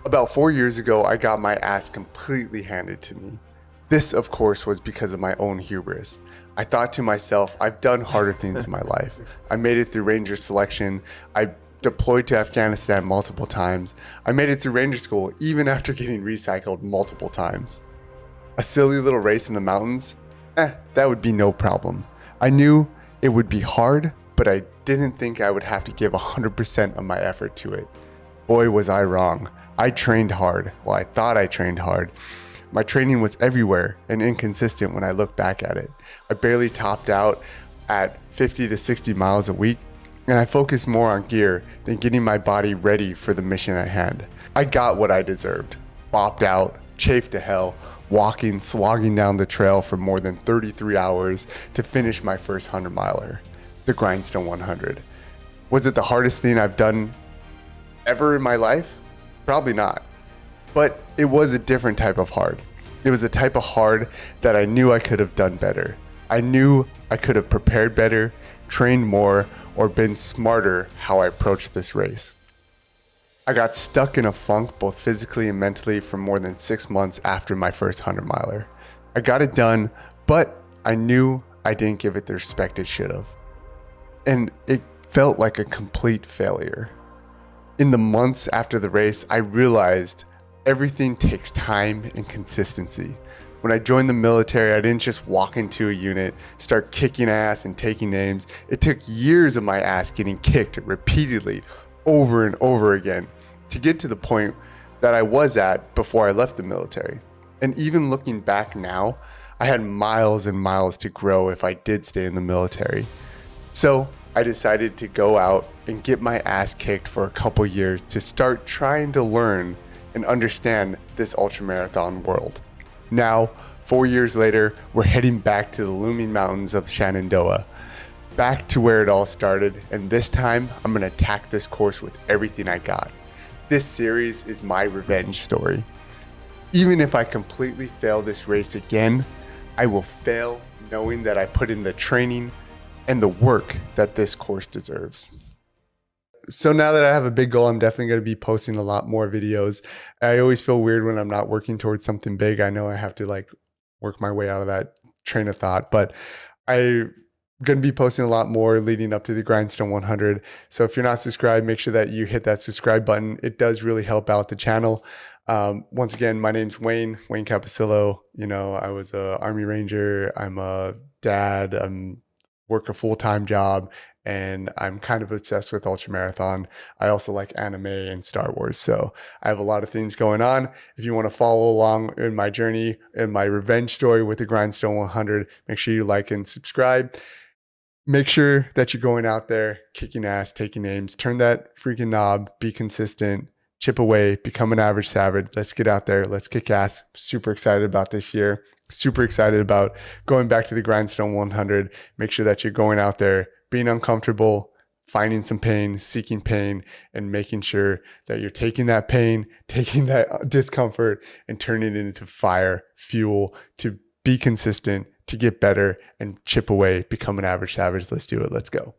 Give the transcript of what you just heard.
About 4 years ago, I got my ass completely handed to me. This, of course, was because of my own hubris. I thought to myself, I've done harder things in my life. I made it through Ranger selection. I deployed to Afghanistan multiple times. I made it through Ranger school even after getting recycled multiple times. A silly little race in the mountains? That would be no problem. I knew it would be hard, but I didn't think I would have to give 100% of my effort to it. Boy, was I wrong. I trained hard. Well, I thought I trained hard. My training was everywhere and inconsistent when I look back at it. I barely topped out at 50 to 60 miles a week, and I focused more on gear than getting my body ready for the mission at hand. I got what I deserved. Bopped out, chafed to hell, walking, slogging down the trail for more than 33 hours to finish my first 100-miler, the Grindstone 100. Was it the hardest thing I've done ever in my life? Probably not. But it was a different type of hard. It was a type of hard that I knew I could have done better. I knew I could have prepared better, trained more, or been smarter how I approached this race. I got stuck in a funk both physically and mentally for more than 6 months after my first 100-miler. I got it done, but I knew I didn't give it the respect it should have. And it felt like a complete failure. In the months after the race, I realized everything takes time and consistency. When I joined the military, I didn't just walk into a unit, start kicking ass and taking names. It took years of my ass getting kicked repeatedly over and over again to get to the point that I was at before I left the military. And even looking back now, I had miles and miles to grow if I did stay in the military. So I decided to go out and get my ass kicked for a couple years to start trying to learn and understand this ultramarathon world. Now, 4 years later, we're heading back to the looming mountains of Shenandoah, back to where it all started, and this time I'm gonna attack this course with everything I got. This series is my revenge story. Even if I completely fail this race again, I will fail knowing that I put in the training and the work that this course deserves. So now that I have a big goal, I'm definitely going to be posting a lot more videos. I always feel weird when I'm not working towards something big. I know I have to work my way out of that train of thought, but I'm going to be posting a lot more leading up to the Grindstone 100. So if you're not subscribed, make sure that you hit that subscribe button. It does really help out the channel. Once again, my name's Wayne Capicillo. I was a Army Ranger. I'm a dad. Work a full-time job, and I'm kind of obsessed with ultramarathon. I also like anime and Star Wars, so I have a lot of things going on. If you want to follow along in my journey and my revenge story with the Grindstone 100, make sure you like and subscribe. Make sure that you're going out there, kicking ass, taking names, turn that freaking knob, be consistent, chip away, become an average savage. Let's get out there. Let's kick ass. Super excited about this year. Super excited about going back to the Grindstone 100. Make sure that you're going out there, being uncomfortable, finding some pain, seeking pain, and making sure that you're taking that pain, taking that discomfort, and turning it into fire, fuel to be consistent, to get better, and chip away, become an average savage. Let's do it. Let's go.